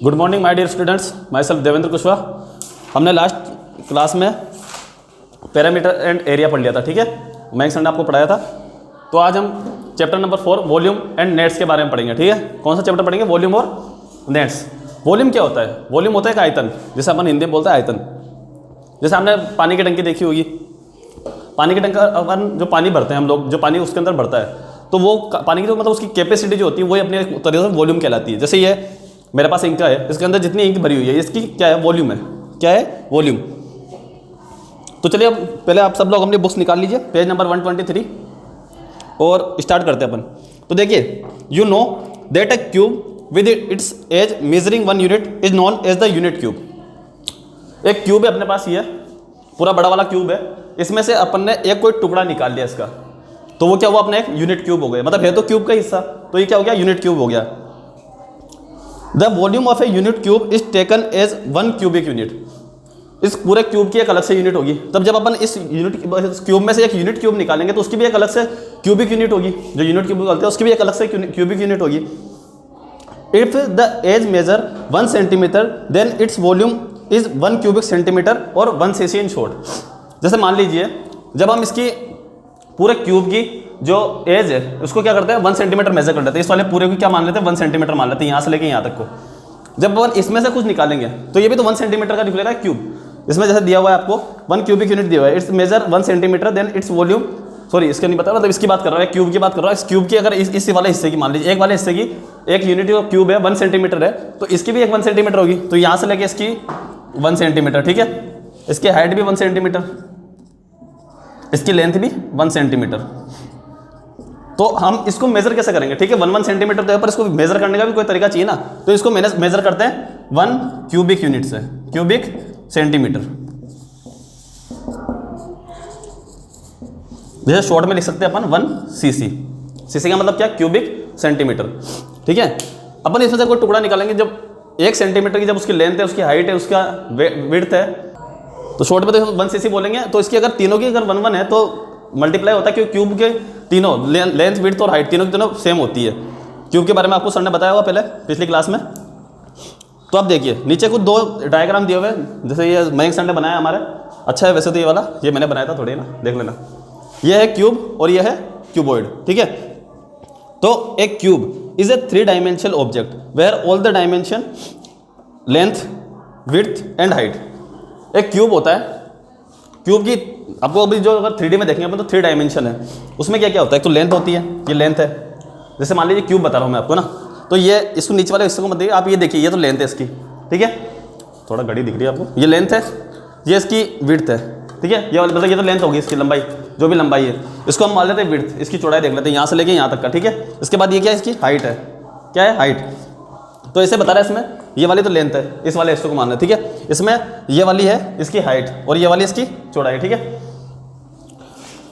Good morning my dear students, myself Devendra Kushwaha. हमने last class में parameter and area पढ़ लिया था, ठीक है। मैक्स सर ने आपको पढ़ाया था। तो आज हम chapter number 4 volume and nets के बारे में पढ़ेंगे, ठीक है। कौन सा चैप्टर पढ़ेंगे? वॉल्यूम और नेट्स। वॉल्यूम क्या होता है? वॉल्यूम होता है एक आयतन, जैसे अपन हिंदी में बोलते हैं आयतन। जैसे हमने पानी की टंकी देखी होगी। पानी की टंकी अपन जो पानी भरते हैं हम लोग, जो पानी उसके अंदर भरता है, तो वो पानी की जो मतलब उसकी कैपेसिटी जो होती है वही अपने तरीके से वॉल्यूम कहलाती है। जैसे ये मेरे पास इंक है, इसके अंदर जितनी इंक भरी हुई है इसकी क्या है? वॉल्यूम है। क्या है? वॉल्यूम। तो चलिए अब पहले आप सब लोग अपनी बुक्स निकाल लीजिए, पेज नंबर 123 और स्टार्ट करते हैं अपन। तो देखिए, you know that a cube with its edge measuring 1 unit is known as the unit cube. एक क्यूब है अपने पास, ये पूरा बड़ा वाला क्यूब है। इसमें से अपन ने एक कोई टुकड़ा निकाल लिया इसका, तो वो क्या हुआ? अपने एक यूनिट क्यूब हो गया। मतलब है तो क्यूब का हिस्सा, तो ये क्या हो गया? यूनिट क्यूब हो गया। The volume of a unit cube is taken as 1 cubic unit. इस पूरे क्यूब की एक अलग से यूनिट होगी। तब जब अपन इस क्यूब में से एक यूनिट क्यूब निकालेंगे तो उसकी भी एक अलग से क्यूबिक यूनिट होगी। जो यूनिट क्यूब निकालते हैं उसकी भी एक अलग से क्यूबिक यूनिट होगी। If the edge measure 1 centimetre then its volume is 1 cubic centimetre और 1 cc इन शॉर्ट। जैसे मान लीजिए जब हम इसकी पूरे क्यूब की जो एज है उसको क्या करते हैं? 1 सेंटीमीटर मेजर कर लेते हैं। इस वाले पूरे को क्या मान लेते हैं? 1 सेंटीमीटर मान लेते हैं, यहाँ से लेके यहाँ तक को। जब अपन इसमें से कुछ निकालेंगे तो ये भी तो 1 सेंटीमीटर का निकलेगा क्यूब। इसमें जैसे दिया हुआ है आपको 1 क्यूबिक यूनिट दिया हुआ है, its measure 1 centimetre then its volume, sorry इसका नहीं पता, मतलब इसकी बात कर रहा है, क्यूब की बात कर रहा है। इस क्यूब की अगर इस वाले हिस्से की मान लीजिए, एक वाले हिस्से की एक यूनिट जो क्यूब है 1 सेंटीमीटर है, तो इसकी भी एक 1 सेंटीमीटर होगी। तो यहाँ से लेके इसकी 1 सेंटीमीटर, ठीक है। इसकी हाइट भी 1 सेंटीमीटर, इसकी लेंथ भी 1 सेंटीमीटर। तो हम इसको मेजर कैसे करेंगे? ठीक है, 1 सेंटीमीटर तो है, पर इसको मेजर करने का भी कोई तरीका चाहिए ना। तो इसको मेजर करते हैं 1 क्यूबिक यूनिट से, क्यूबिक सेंटीमीटर। जैसे शॉर्ट में लिख सकते हैं अपन 1 cc। cc का मतलब क्या? क्यूबिक सेंटीमीटर, ठीक है। अपन इसमें से कोई टुकड़ा निकालेंगे, जब 1 सेंटीमीटर की जब उसकी लेंथ है, उसकी हाइट है, उसका विड्थ है, तो शॉर्ट में तो 1 cc बोलेंगे। तो इसकी अगर तीनों की अगर 1 है तो मल्टीप्लाई होता है, क्योंकि क्यूब के तीनों लेंथ, विड्थ और हाइट तीनों की तीनों सेम होती है। क्यूब के बारे में आपको सर ने बताया हुआ पहले पिछली क्लास में। तो आप देखिए नीचे कुछ 2 डायग्राम दिए हुए हैं। जैसे ये मयंक सर ने बनाया हमारे, अच्छा है वैसे तो ये वाला, ये मैंने बनाया था थोड़ी ना, देख लेना। ये है क्यूब और ये है क्यूबॉइड, ठीक है। तो एक cube is a 3 dimensional object where all the dimension length, width and height. एक क्यूब होता है, क्यूब की आपको अभी जो अगर 3D में देखेंगे अपन तो 3 डायमेंशन है। उसमें क्या क्या होता है? एक तो लेंथ होती है, ये लेंथ है। जैसे मान लीजिए क्यूब बता रहा हूँ मैं आपको ना, तो ये इसको नीचे वाले हिस्से को मत देखिए, आप ये देखिए, ये तो लेंथ है इसकी, ठीक है। थोड़ा घड़ी दिख रही है आपको, ये लेंथ है, ये इसकी विड्थ है, ठीक है। ये मतलब ये तो लेंथ होगी, इसकी लंबाई, जो भी लंबाई है, इसको हम मान लेते हैं विड्थ। इसकी चौड़ाई देख लेते हैं, यहाँ से लेके यहाँ तक का, ठीक है। इसके बाद ये क्या है? इसकी हाइट है। क्या है? हाइट। तो इसे बता रहा है इसमें, ये वाली तो लेंथ है, इस वाले हिस्से को मान लें, ठीक है। इसमें ये वाली है इसकी हाइट और ये वाली इसकी चौड़ाई, ठीक है।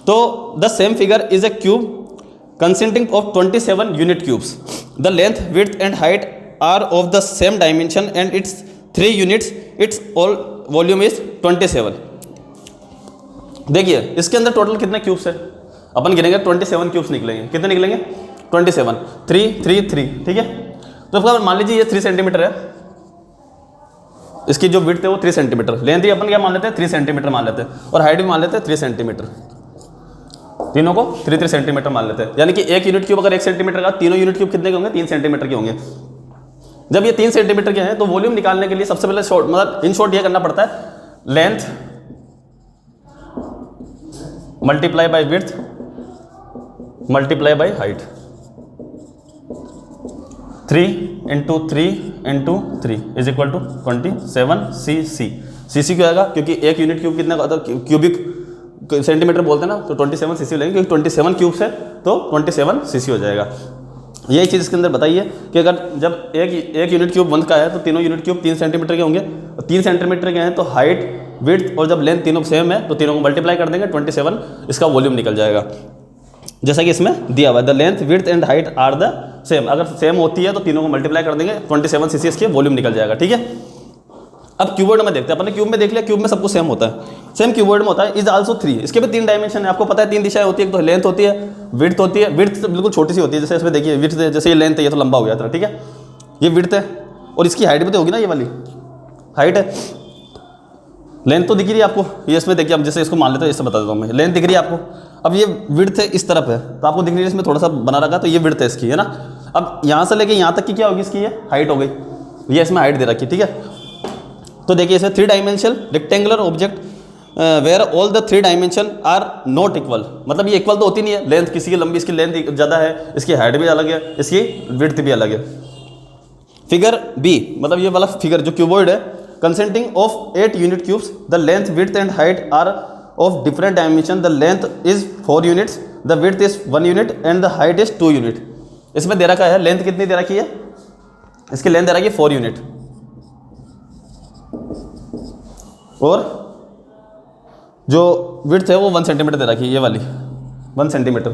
तो the same figure is a cube consisting of 27 unit cubes. The length, width and height are of the same dimension and its 3 units, its all volume is 27। देखिए इसके अंदर टोटल कितने क्यूब्स है? अपन गिनेंगे 27 क्यूब्स निकलेंगे। कितने निकलेंगे? 27, 3 3 3, ठीक है। तो इसका मान लीजिए ये 3 सेंटीमीटर है, इसकी जो विड्थ है वो 3 सेंटीमीटर, लेंथ ही अपन क्या मान लेते हैं? 3 सेंटीमीटर मान लेते हैं, और हाइट भी मान लेते हैं 3 सेंटीमीटर। तीनों को 3 सेंटीमीटर मान लेते हैं। यानी कि एक यूनिट क्यूब अगर 1 सेंटीमीटर का, तीनों यूनिट क्यूब कितने के होंगे? 3 सेंटीमीटर के होंगे। जब ये 3 सेंटीमीटर के हैं तो वॉल्यूम निकालने के लिए सबसे पहले शॉर्ट, मतलब इन शॉर्ट ये करना पड़ता है, length multiply by width multiply by height. 3 × 3 × 3 is equal to 27 cc। cc क्यों आएगा? क्योंकि एक यूनिट क्यूब कितना क्यूबिक सेंटीमीटर बोलते हैं ना, तो 27 cc लेंगे, क्योंकि 27 क्यूब्स है तो 27 cc हो जाएगा। यही चीज़ इसके अंदर बताइए कि अगर जब एक यूनिट क्यूब 1 का है तो तीनों यूनिट क्यूब 3 सेंटीमीटर के होंगे, और 3 सेंटीमीटर के हैं तो हाइट, विड्थ और जब लेंथ तीनों सेम है तो तीनों को मल्टीप्लाई कर देंगे, 27 इसका वॉल्यूम निकल जाएगा। जैसा कि इसमें दिया हुआ है, the length, width and height are the same. अगर सेम होती है तो तीनों को मल्टीप्लाई कर देंगे, 27 cc इसके वॉल्यूम निकल जाएगा, ठीक है। अब क्यूबॉइड में देखते हैं, अपने क्यूब में देख लिया, क्यूब में सब कुछ सेम होता है, सेम क्यूबॉइड में होता है। इज आल्सो 3, इसके भी 3 डायमेंशन है, आपको पता है 3 दिशाएं होती है, एक तो लेंथ होती है, विड्थ होती है। विड्थ बिल्कुल छोटी सी होती है, जैसे इसमें देखिए विड्थ, जैसे ये लेंथ है ये तो लंबा हो गया था, ठीक है। ये विड्थ है, और इसकी हाइट भी तो होगी ना, ये वाली हाइट है। लेंथ तो दिख रही है आपको, ये इसमें देखिए, अब जैसे इसको मान लेते हैं, इससे बता देता हूँ मैं, लेंथ दिख रही है आपको। अब ये विड्थ है इस तरफ है, तो आपको दिख रही है इसमें थोड़ा सा बना रखा, तो ये विड्थ है इसकी, है ना। अब यहाँ से लेके यहाँ तक की क्या होगी इसकी, ये हाइट हो गई, ये इसमें हाइट दे रखी, ठीक है। तो देखिए इसमें 3 dimensional rectangular object where all the 3 dimension are not equal, मतलब ये इक्वल तो होती नहीं है, लेंथ किसी की लंबी, इसकी लेंथ ज़्यादा है, इसकी हाइट भी अलग है, इसकी विड्थ भी अलग है। फिगर बी, मतलब ये वाला फिगर जो क्यूबॉइड है, consisting of 8 unit cubes, the length width and height are of different dimension, the length is 4 units, the width is 1 unit and the height is 2 unit. इसमें दे रखा है लेंथ कितनी दे रखी है, इसकी लेंथ दे रखी है 4 यूनिट, और जो विड्थ है वो 1 सेंटीमीटर दे रखी है, ये वाली 1 सेंटीमीटर।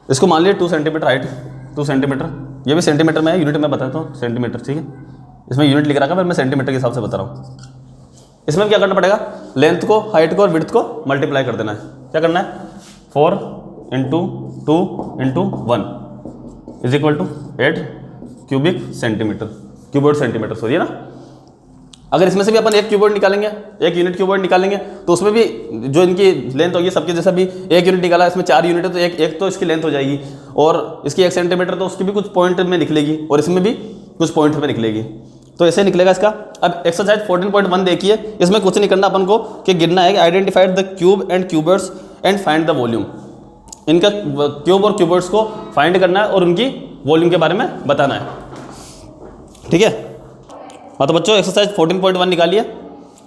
इसको मान लिया 2 सेंटीमीटर हाइट, 2 सेंटीमीटर, ये भी सेंटीमीटर में है, यूनिट में बताता हूँ सेंटीमीटर, ठीक है। इसमें यूनिट लिख रखा है, पर मैं सेंटीमीटर के हिसाब से बता रहा हूँ। इसमें क्या करना पड़ेगा, लेंथ को, हाइट को और विड्थ को मल्टीप्लाई कर देना है। क्या करना है, 4 × 2 × 1 is equal to 8 cubic centimetre, cuboid centimetre, sorry, है ना। अगर इसमें से भी अपन एक क्यूबॉइड निकालेंगे, एक यूनिट क्यूबॉइड निकालेंगे, तो उसमें भी जो इनकी लेंथ होगी सबके जैसा भी एक यूनिट निकाला, इसमें 4 यूनिट है, तो एक तो इसकी लेंथ हो जाएगी, और इसकी 1 सेंटीमीटर तो उसकी भी कुछ पॉइंट में निकलेगी, और इसमें भी कुछ पॉइंट में निकलेगी, तो ऐसे निकलेगा इसका। अब एक्सरसाइज 14.1 देखिए, इसमें कुछ नहीं करना अपन को, कि गिनना है कि identified the cube and cuboids and find the volume. इनका क्यूब और क्यूबर्ड्स को फाइंड करना है और उनकी वॉल्यूम के बारे में बताना है, ठीक है। हाँ तो बच्चों एक्सरसाइज 14.1 निकालिए।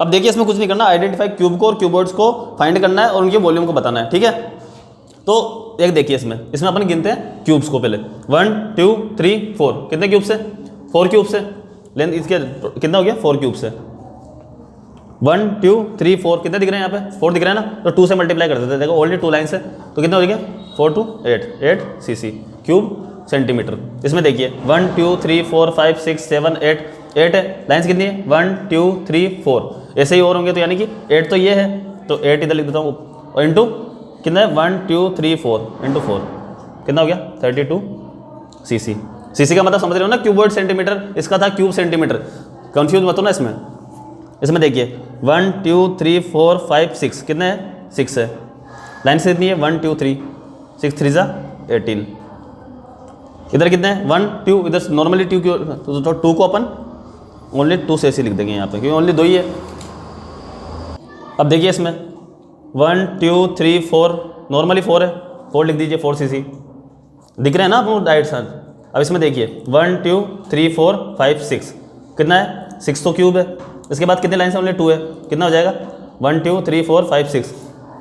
अब देखिए इसमें कुछ नहीं करना, आइडेंटिफाई क्यूब को और क्यूबर्ड्स को फाइंड करना है और उनकी वॉल्यूम को बताना है, ठीक है। तो एक देखिए इसमें अपन गिनते हैं क्यूब्स को पहले, 1 2 3 4, कितने क्यूब से, 4 क्यूब से, लेंथ इसके कितना हो गया, 4 क्यूब से, 1 2 3 4, कितने दिख रहे हैं यहाँ पे, 4 दिख रहे हैं ना, तो 2 से मल्टीप्लाई कर देते हैं, देखो ऑलरेडी 2 लाइन्स है, तो कितना हो गया, 4 2 8, 8 cc क्यूब सेंटीमीटर। इसमें देखिए 1 2 3 4 5 6 7 8, 8 है, लाइन्स कितनी है, 1 2 3 4, ऐसे ही और होंगे, तो यानी कि 8 तो ये है, तो 8 इधर लिख देता हूँ, और इंटू कितना है, 1 2 3 4 इंटू 4, कितना हो गया, 32 cc। cc का मतलब समझ रहे हो ना, क्यूबॉइड सेंटीमीटर, इसका था क्यूब सेंटीमीटर, कंफ्यूज मत हो ना इसमें। इसमें देखिए 1 2 3 4 5 6, कितने है, 6 है, लाइन से कितनी है, 1 2 3, 6 3 जा 18, इधर कितने हैं, 1 2, इधर नॉर्मली 2 तो 2 को अपन ओनली 2 से ऐसे लिख देंगे यहाँ पे, क्योंकि ओनली 2 ही है। अब देखिए इसमें 1 2 3 4, नॉर्मली 4 है, 4 लिख दीजिए, 4 cc दिख रहे हैं ना आपको डायरेक्ट साथ। अब इसमें देखिए 1 2 3 4 5 6, कितना है, 6 तो क्यूब है, इसके बाद कितने लाइन से, ओनली 2 है, कितना हो जाएगा, 1 2 3 4 5 6,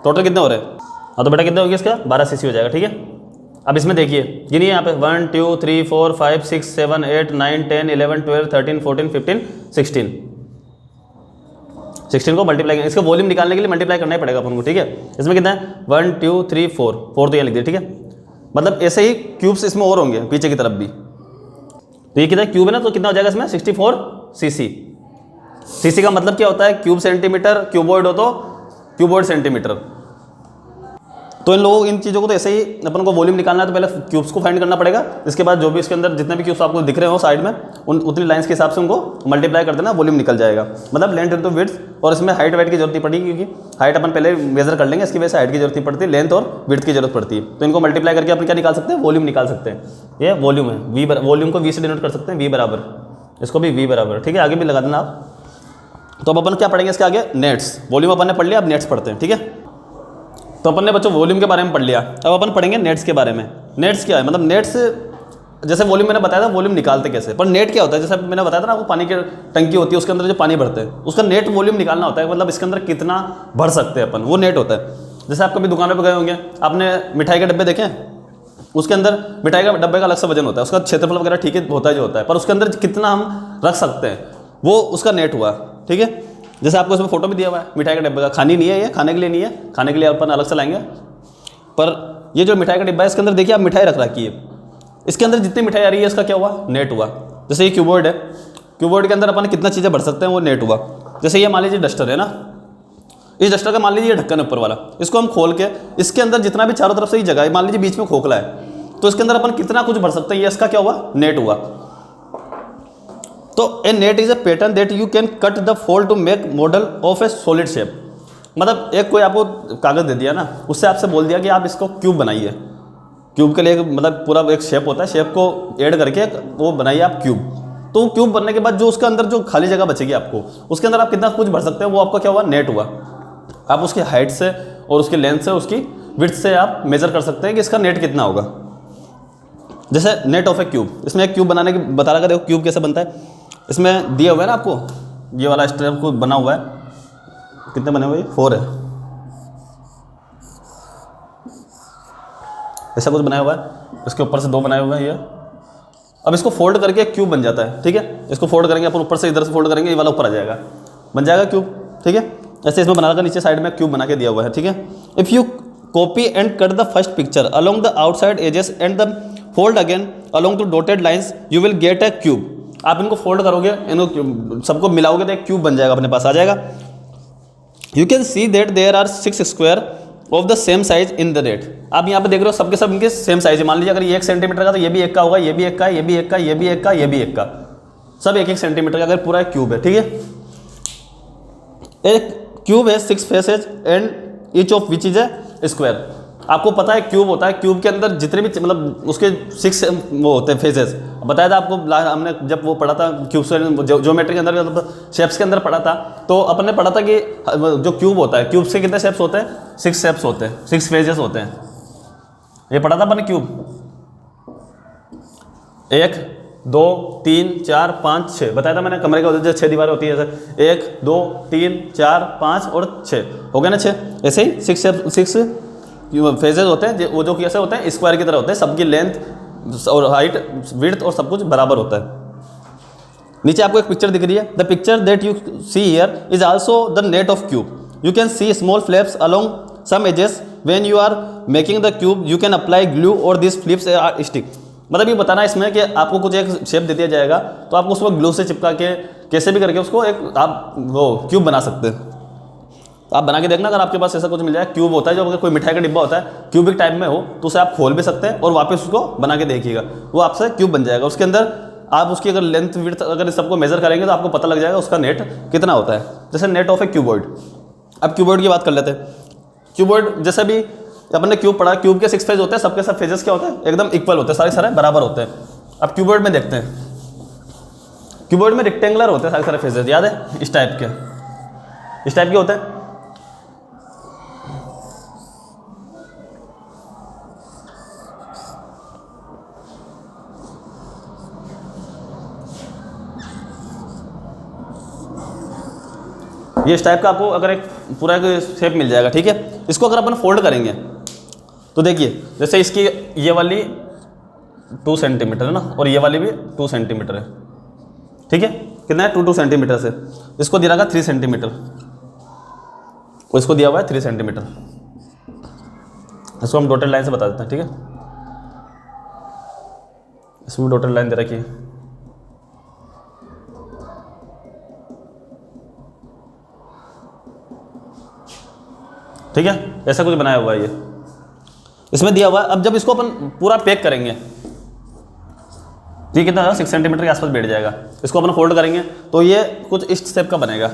टोटल कितने हो रहे हैं, हाँ तो बेटा कितना हो गया इसका, 12 cc हो जाएगा, ठीक है। अब इसमें देखिए गिनिए यहाँ पे 1 2 3 4 5 6 7 8 9 10 11 12 13 14 15 16, 16 को मल्टीप्लाई करेंगे, इसका वॉल्यूम निकालने के लिए मल्टीप्लाई करना ही पड़ेगा अपन को, ठीक है। इसमें कितना है, 1 2 3 4, 4 तो यहाँ लिख दिया, ठीक है। मतलब ऐसे ही क्यूब्स इसमें और होंगे पीछे की तरफ भी, तो ये कितना क्यूब है ना, तो कितना हो जाएगा इसमें, 64 cc। cc का मतलब क्या होता है, क्यूब सेंटीमीटर, क्यूबॉइड हो तो क्यूबॉइड सेंटीमीटर। तो इन चीज़ों को तो ऐसे ही अपन को वॉल्यूम निकालना है, तो पहले क्यूब्स को फाइंड करना पड़ेगा, इसके बाद जो भी इसके अंदर जितने भी क्यूब्स आपको दिख रहे हो साइड में, उतनी लाइंस के हिसाब से उनको मल्टीप्लाई कर देना, वॉल्यूम निकल जाएगा। मतलब लेंथ इंटू विड्थ, और इसमें हाइट वाइट की जरूरत नहीं पड़ेगी, क्योंकि हाइट अपन पहले मेजर कर लेंगे, इसकी वजह से हाइट की जरूरत नहीं पड़ती, लेंथ और विड्थ की जरूरत पड़ती है। तो इनको मल्टीप्लाई करके अपन क्या निकाल सकते हैं, वॉल्यूम निकाल सकते हैं। ये वॉल्यूम है, वी वॉल्यूम को वी से डिनोट कर सकते हैं, वी बराबर, इसको भी वी बराबर, ठीक है, आगे भी लगा देना आप। तो अब अपन क्या पढ़ेंगे इसके आगे, नेट्स। वॉल्यूम अपन ने पढ़ लिया, अब नेट्स पढ़ते हैं, ठीक है। तो अपन ने बच्चों वॉल्यूम के बारे में पढ़ लिया, अब अपन पढ़ेंगे नेट्स के बारे में। नेट्स क्या है, मतलब नेट्स, जैसे वॉल्यूम मैंने बताया था, वॉल्यूम निकालते कैसे, पर नेट क्या होता है, जैसे मैंने बताया था ना आपको, पानी की टंकी होती है, उसके अंदर जो पानी भरते हैं, उसका नेट वॉल्यूम निकालना होता है, मतलब इसके अंदर कितना भर सकते हैं अपन, वो नेट होता है। जैसे आप कभी दुकानों पर गए होंगे, आपने मिठाई के डब्बे देखे, उसके अंदर मिठाई का डब्बे का अलग सा वजन होता है, उसका क्षेत्रफल वगैरह ठीक है होता है जो होता है, पर उसके अंदर कितना हम रख सकते हैं, वो उसका नेट हुआ, ठीक है। जैसे आपको इसमें फोटो भी दिया हुआ है मिठाई के डब्बे का, खानी नहीं है ये, खाने के लिए नहीं है, खाने के लिए अपन अलग से लाएंगे, पर ये जो मिठाई का डिब्बा है, इसके अंदर देखिए आप मिठाई रख रखी है, इसके अंदर जितनी मिठाई आ रही है, इसका क्या हुआ, नेट हुआ। जैसे ये क्यूबॉइड है, क्यूबॉइड के अंदर अपन कितना चीज़ें भर सकते हैं, वो नेट हुआ। जैसे ये मान लीजिए डस्टर है ना, इस डस्टर का मान लीजिए ढक्कन ऊपर वाला, इसको हम खोल के, इसके अंदर जितना भी चारों तरफ से ही जगह है, मान लीजिए बीच में खोखला है, तो इसके अंदर अपन कितना कुछ भर सकते हैं, ये इसका क्या हुआ, नेट हुआ। तो a net is a pattern that you can cut the fold to make model of a solid shape. मतलब एक कोई आपको कागज़ दे दिया ना, उससे आपसे बोल दिया कि आप इसको क्यूब बनाइए। क्यूब के लिए मतलब पूरा एक शेप होता है, शेप को ऐड करके वो बनाइए आप क्यूब। तो क्यूब बनने के बाद जो उसके अंदर जो खाली जगह बचेगी आपको, उसके अंदर आप कितना कुछ भर सकते हैं, वो आपका क्या हुआ, नेट हुआ। आप उसकी हाइट से और उसकी लेंथ से, उसकी विड्थ से आप मेजर कर सकते हैं कि इसका नेट कितना होगा। जैसे नेट ऑफ ए क्यूब, इसमें एक क्यूब बनाने की बता रहा, देखो क्यूब कैसे बनता है। इसमें दिया हुआ है ना आपको, ये वाला स्टेप को बना हुआ है, कितने बने हुए, 4 है, ऐसा कुछ बनाया हुआ है। इसके ऊपर से 2 बनाए हुए हैं ये। अब इसको फोल्ड करके क्यूब बन जाता है, ठीक है। इसको फोल्ड करेंगे अपन, ऊपर से इधर से फोल्ड करेंगे, ये वाला ऊपर आ जाएगा, बन जाएगा क्यूब, ठीक है। ऐसे इसमें बना रखा, नीचे साइड में क्यूब बना के दिया हुआ है, ठीक है। If you copy and cut the first picture along the outside edges and the fold again along the dotted lines you will get a cube. आप इनको फोल्ड करोगे, इनको सबको मिलाओगे तो एक क्यूब बन जाएगा, अपने पास आ जाएगा। You can see that there are 6 square of the same size in the net. आप यहाँ पे देख रहे हो सबके सब इनके सेम साइज है। मान लीजिए अगर ये 1 सेंटीमीटर का, तो ये भी 1 का होगा, ये भी 1 का, ये भी 1 का, ये भी 1 का, ये भी 1 का, सब 1-1 सेंटीमीटर का, अगर पूरा एक क्यूब है, ठीक है। एक क्यूब है 6 faces and each of which is a square. आपको पता है क्यूब होता है, क्यूब के अंदर जितने भी मतलब उसके 6 वो होते हैं फेसेस। बताया था आपको, हमने जब वो पढ़ा था क्यूब से ज्योमेट्री के अंदर, मतलब शेप्स के अंदर पढ़ा था, तो अपन ने पढ़ा था कि जो क्यूब होता है, क्यूब से कितने शेप्स होते हैं, 6 शेप्स होते हैं, 6 फेजेस होते हैं। ये पढ़ा था अपन ने क्यूब, 1 2 3 4 5 6 बताया था मैंने। कमरे के जो 6 दीवारें होती है, जैसे 1 2 3 4 5 और 6 हो गया ना 6। ऐसे ही 6 फेजेस होते हैं, वो जो कैसे होते हैं, स्क्वायर की तरह होते हैं, सबकी लेंथ और हाइट, विड्थ और सब कुछ बराबर होता है। नीचे आपको एक पिक्चर दिख रही है, the picture that you see here is also the net of cube. You can see small flaps along some edges when you are making the cube you can apply glue और this flips are stick. मतलब ये बताना इसमें कि आपको कुछ एक shape दे दिया जाएगा, तो आपको उसको ग्लू से चिपका के कैसे भी करके उसको एक आप वो क्यूब बना सकते हैं। आप बना के देखना, अगर आपके पास ऐसा कुछ मिल जाए, क्यूब होता है जो, अगर कोई मिठाई का डिब्बा होता है क्यूबिक टाइप में हो, तो उसे आप खोल भी सकते हैं और वापस उसको बना के देखिएगा, वो आपसे क्यूब बन जाएगा। उसके अंदर आप उसकी अगर लेंथ विड्थ अगर इस सबको मेजर करेंगे तो आपको पता लग जाएगा उसका नेट कितना होता है। जैसे नेट ऑफ ए क्यूबॉइड। अब क्यूबॉइड की बात कर लेते हैं। क्यूबॉइड जैसे भी अपन ने क्यूब पढ़ा, क्यूब के 6 फेज होते हैं, सबके सब फेजेस क्या होते हैं, एकदम इक्वल होते हैं, सारे बराबर होते हैं। अब क्यूबॉइड में देखते हैं, क्यूबॉइड में रेक्टेंगुलर होते हैं सारे फेजेस, याद है, इस टाइप के होते हैं। ये इस टाइप का आपको अगर एक पूरा एक शेप मिल जाएगा, ठीक है। इसको अगर अपन फोल्ड करेंगे तो देखिए, जैसे इसकी ये वाली 2 सेंटीमीटर है ना, और ये वाली भी 2 सेंटीमीटर है, ठीक है। कितना है, 2 सेंटीमीटर से। इसको दिया रखा 3 सेंटीमीटर, और इसको दिया हुआ है 3 सेंटीमीटर। इसको हम डॉटेड लाइन से बता देते हैं, ठीक है। इसमें डॉटेड लाइन दे रखी है, ठीक है। ऐसा कुछ बनाया हुआ है ये, इसमें दिया हुआ है। अब जब इसको अपन पूरा पैक करेंगे, ये कितना 6 सेंटीमीटर के आसपास बैठ जाएगा। इसको अपन फोल्ड करेंगे तो ये कुछ इस शेप का बनेगा।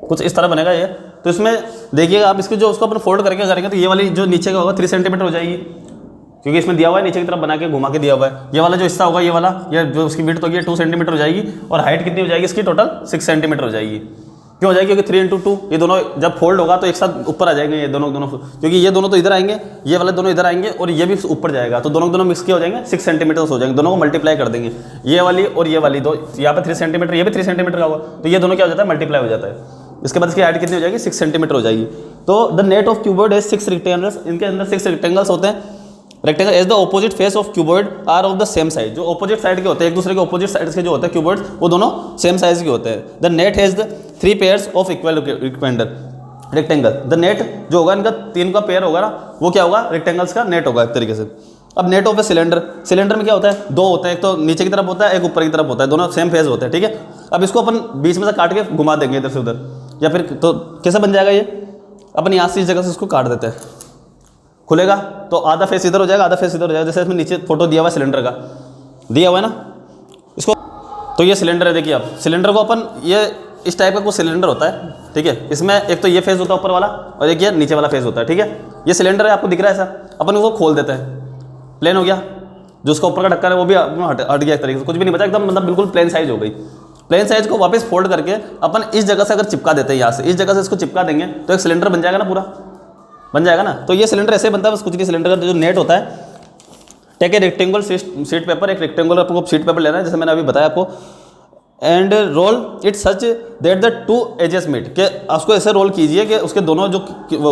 कुछ इस तरह बनेगा ये। तो इसमें देखिएगा आप, इसके जो उसको अपन फोल्ड करके करेंगे तो ये वाली जो नीचे का होगा 3 सेंटीमीटर हो जाएगी, क्योंकि इसमें दिया हुआ है, नीचे की तरफ बना के घुमा के दिया हुआ है। ये वाला जो हिस्सा होगा, ये वाला, ये जो उसकी विड्थ होगी 2 सेंटीमीटर हो जाएगी, और हाइट कितनी हो जाएगी इसकी, टोटल 6 सेंटीमीटर हो जाएगी। क्यों हो जाएगी, क्योंकि 3 × 2 ये दोनों जब फोल्ड होगा तो एक साथ ऊपर आ जाएंगे ये दोनों, क्योंकि ये दोनों तो इधर आएंगे, ये वाले दोनों इधर आएंगे, और ये भी ऊपर जाएगा, तो दोनों मिक्स के हो जाएंगे, 6 सेंटीमीटर हो जाएंगे। दोनों को मल्टीप्लाई कर देंगे, ये वाली और ये वाली दो, यहाँ पे 3 सेंटीमीटर, ये भी 3 सेंटीमीटर का होगा, तो ये दोनों क्या हो जाता है, मल्टीप्लाई हो जाता है। इसके बाद इसकी हाइट कितनी हो जाएगी, 6 सेंटीमीटर हो जाएगी। तो द नेट ऑफ क्यूबॉइड है 6 रेक्टेंगल्स, इनके अंदर 6 रेक्टेंगल्स होते हैं। Rectangle as the opposite face of cuboid are of the same size. जो ऑपोजिट साइड के होते हैं, एक दूसरे के ऑपोजिट साइड के जो होते हैं क्यूबॉइड, वो दोनों सेम साइज के होते हैं। The net has the 3 pairs of equal rectangle. The net जो होगा इनका 3 का पेयर होगा ना, वो क्या होगा, रेक्टेंगल्स का नेट होगा एक तरीके से। अब net of a cylinder, cylinder में क्या होता है, दो होते हैं, एक तो नीचे की तरफ होता है, एक ऊपर की तरफ होता है, दोनों सेम फेज होते हैं, ठीक है। अब इसको अपन बीच में से काट के घुमा देंगे इधर से उधर, या फिर तो कैसा बन जाएगा ये, अपन यहाँ से इस जगह से इसको काट देते हैं, खुलेगा तो आधा फेस इधर हो जाएगा, आधा फेस इधर हो जाएगा, जैसे इसमें नीचे फोटो दिया हुआ है सिलेंडर का, दिया हुआ है ना इसको। तो ये सिलेंडर है, देखिए आप सिलेंडर को अपन ये इस टाइप का कुछ सिलेंडर होता है, ठीक है। इसमें एक तो ये फेज होता है ऊपर वाला और एक ये नीचे वाला फेज होता है, ठीक है। ये सिलेंडर है, आपको दिख रहा है ऐसा, अपन उसको खोल देते हैं, प्लेन हो गया, जो उसका ऊपर का ढक्कन है वो भी हट गया एक तरीके से, कुछ भी नहीं बचा, एकदम मतलब बिल्कुल प्लेन साइज हो गई। प्लेन साइज को वापस फोल्ड करके अपन इस जगह से अगर चिपका देते हैं, यहाँ से इस जगह से इसको चिपका देंगे तो एक सिलेंडर बन जाएगा ना, पूरा बन जाएगा ना। तो ये सिलेंडर ऐसे बनता है, बस कुछ नहीं, सिलेंडर का जो नेट होता है, take a rectangle sheet paper, एक रेक्टेंगल आपको शीट पेपर लेना है जैसे मैंने अभी बताया आपको, and roll it such that the two edges meet, के उसको ऐसे रोल कीजिए कि उसके दोनों जो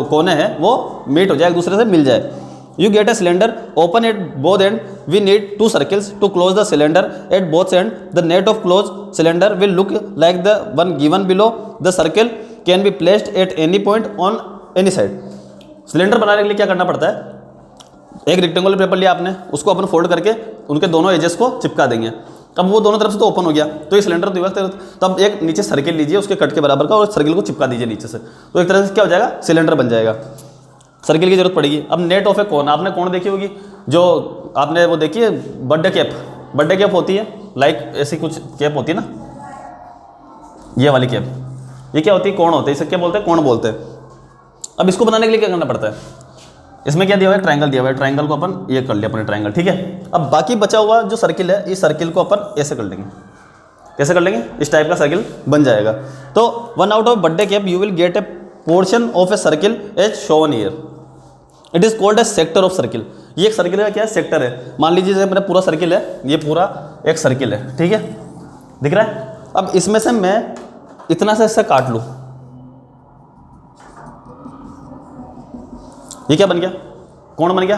कोने हैं वो मीट हो जाए, एक दूसरे से मिल जाए। You get a cylinder, open at both end. We need two circles to close the cylinder at both end. The net of closed cylinder will look like the one given below. The circle can be placed at any point on any side. Cylinder बनाने के लिए क्या करना पड़ता है, एक rectangular paper लिया आपने, उसको अपन फोल्ड करके उनके दोनों एजेस को चिपका देंगे। अब वो दोनों तरफ से तो ओपन हो गया, तो ये सिलेंडर दिया, तब एक नीचे सर्किल लीजिए उसके कट के बराबर का और सर्किल को चिपका दीजिए नीचे से, तो एक तरह से क्या हो जाएगा, सिलेंडर बन जाएगा। सर्किल की जरूरत पड़ेगी। अब नेट ऑफ ए कोन, आपने कोण देखी होगी, जो आपने वो देखी है बर्थडे कैप होती है, लाइक ऐसी कुछ कैप होती है ना, ये वाली कैप, ये क्या होती है, कोण होते हैं, इसे क्या बोलते हैं, कोण बोलते हैं। अब इसको बनाने के लिए क्या करना पड़ता है, इसमें क्या दिया हुआ है, ट्रायंगल दिया हुआ है, ट्रायंगल को अपन ये कर लिया अपने ट्रायंगल, ठीक है। अब बाकी बचा हुआ जो सर्किल है, इस सर्किल को अपन ऐसे कर लेंगे, कैसे कर लेंगे, इस टाइप का सर्किल बन जाएगा। तो one out of birthday cap you will get a portion of a circle as shown here, it is called a sector of circle. ये एक सर्किल का क्या है, सेक्टर है। मान लीजिए जैसे मेरा पूरा सर्किल है, ये पूरा एक सर्किल है, ठीक है, दिख रहा है। अब इसमें से मैं इतना से इससे काट लूं, ये क्या बन गया, कोण बन गया।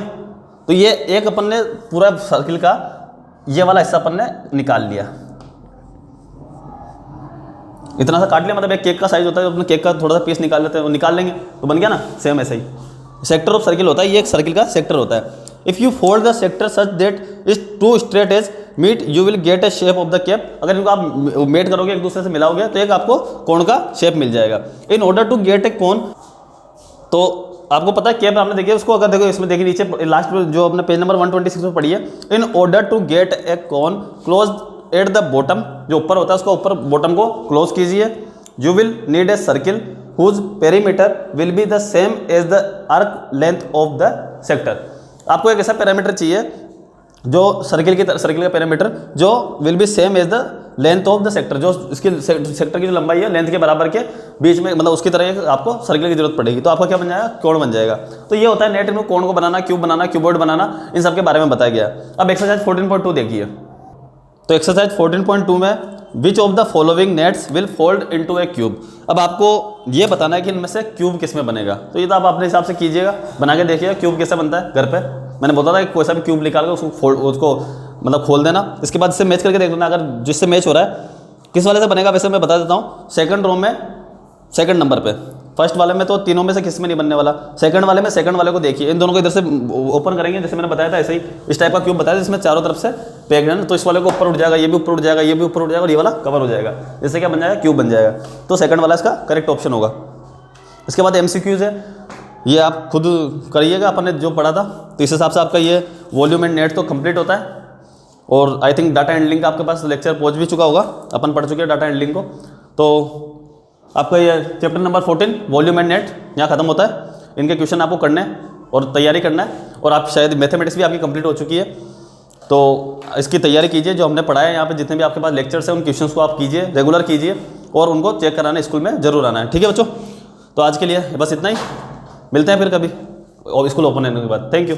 तो ये एक अपन ने पूरा सर्किल का ये वाला हिस्सा अपन ने निकाल लिया, इतना सा काट लिया, मतलब एक केक का साइज होता है, अपने केक का थोड़ा सा पीस निकाल लेते हैं, वो निकाल लेंगे तो बन गया ना, सेम ऐसे ही सेक्टर ऑफ सर्किल होता है, ये एक सर्किल का सेक्टर होता है। If you fold the sector such that is two straight edge meet you will get a shape of the cap. अगर इनको आप मेट करोगे, एक दूसरे से मिलाओगे, तो एक आपको कोण का शेप मिल जाएगा। In order to get a cone, तो आपको पता है कैप आपने देखिए उसको, अगर देखो इसमें देखिए नीचे लास्ट में जो अपने पेज नंबर 126 में पढ़ी है, in order to get a cone close at the bottom, जो ऊपर होता है उसका ऊपर बॉटम को क्लोज कीजिए। You will need a circle whose perimeter will be the same as the arc length of the sector। आपको एक ऐसा पैरामीटर चाहिए जो सर्किल का पैरामीटर जो will be same as the length of the sector, जो इसकी सेक्टर की जो लंबाई है लेंथ के बराबर के बीच में, मतलब उसकी तरह आपको सर्किल की जरूरत पड़ेगी, तो आपका क्या बन जाएगा, कोण बन जाएगा। तो ये होता है नेट में कोण को बनाना, क्यूबॉइड बनाना, इन सब के बारे में बताया गया। अब एक्सरसाइज 14.2 देखिए। तो एक्सरसाइज 14.2 में which of the following nets will fold into A cube. अब आपको ये बताना है कि इनमें से क्यूब किस में बनेगा, तो ये तो आप अपने हिसाब से कीजिएगा, बना के देखिएगा क्यूब कैसे बनता है घर पे। मैंने बोला था कि कोई सा भी क्यूब निकाल कर उसको मतलब खोल देना, इसके बाद इससे मैच करके देख लेना, अगर जिससे मैच हो रहा है किस वाले से बनेगा। वैसे मैं बता देता हूँ, सेकंड रो में सेकंड नंबर पे, फर्स्ट वाले में तो तीनों में से किस में नहीं बनने वाला, सेकंड वाले में सेकंड वाले को देखिए, इन दोनों को इधर से ओपन करेंगे, जैसे मैंने बताया था ऐसे ही इस टाइप का क्यूब बताया जिसमें चारों तरफ से पैक्ड है, तो इस वाले को ऊपर उठ जाएगा, ये भी ऊपर उठ जाएगा, ये भी ऊपर उठ जाएगा और ये वाला कवर हो जाएगा, इससे क्या बन जाएगा, क्यूब बन जाएगा। तो सेकंड वाला इसका करेक्ट ऑप्शन होगा। इसके बाद MCQs है, ये आप खुद करिएगा, अपन ने जो पढ़ा था, तो इस हिसाब से आपका ये वॉल्यूम एंड नेट तो कंप्लीट होता है। और आई थिंक डाटा हैंडलिंग का आपके पास लेक्चर पहुंच भी चुका होगा, अपन पढ़ चुके हैं डाटा हैंडलिंग को। तो आपका ये chapter number 14 volume and net यहाँ खत्म होता है। इनके क्वेश्चन आपको करने हैं और तैयारी करना है, और आप शायद मैथमेटिक्स भी आपकी कंप्लीट हो चुकी है, तो इसकी तैयारी कीजिए। जो हमने पढ़ा है यहाँ पे जितने भी आपके पास लेक्चर्स हैं उन क्वेश्चंस को आप कीजिए, रेगुलर कीजिए, और उनको चेक कराना स्कूल में जरूर आना है, ठीक है बच्चों। तो आज के लिए बस इतना ही, मिलते हैं फिर कभी और स्कूल ओपन होने के बाद। Thank you.